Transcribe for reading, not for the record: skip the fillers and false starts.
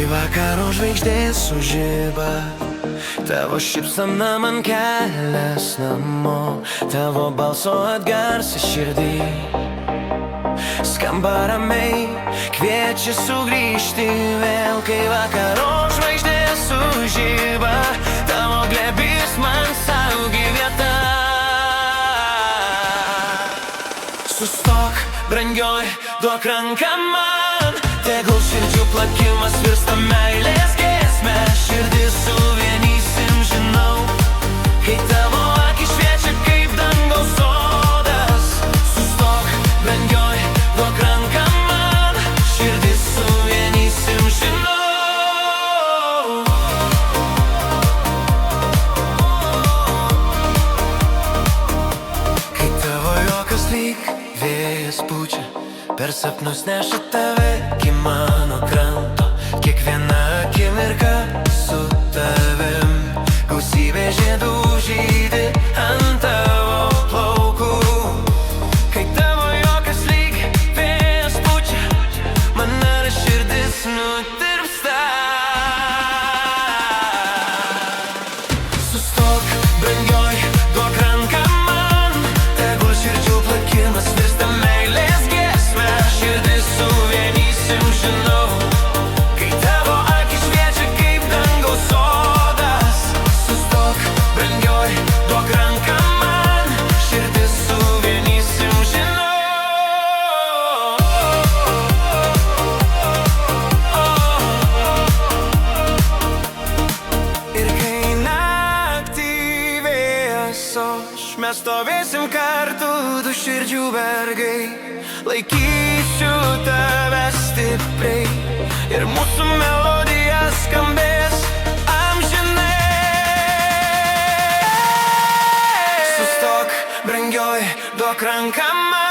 vakaro žvaigždės sužiba, tavo šypsena man kelias namo, tavo balso atgarsi širdį skamba ramiai, kviečia sugrįžti vėl. Kai vakaro žvaigždės sužiba, tavo glėbis man saugi vieta. Sustok, brangioj, duok ranką man, tegul širdžių plakimas virsta meilės giesme. Širdis suvienysim, žinau, kai tavo akis šviečia kaip dangaus sodas. Sustok, brangioj, duok ranką man, širdis suvienysim, žinau. Kai tavo juokas lyg vėjas pučia, per sapnus neša tave iki mano kranto. Kiekviena akimirka su tavim, gausybė žiedų žydi ant tavo plaukų. Kai tavo juokas lyg vėjas pučia, man nėra širdis nutirpsta. Sustok, brangioji, duok ranką man, tegul širdžių plakimas virsta meilės giesme. Širdis suvienysim, žinau, kai tavo akis šviečia kaip dangaus sodas. Sustok, brangioji, duok ranką man, širdis suvienysim, žinau. Ir kai naktį vėjas oš, mes stovėsim kartu, du širdžių vergai. Laikysiu tave stipriai ir mūsų melodija skambės amžinai. Sustok, brangioji, duok ranką man.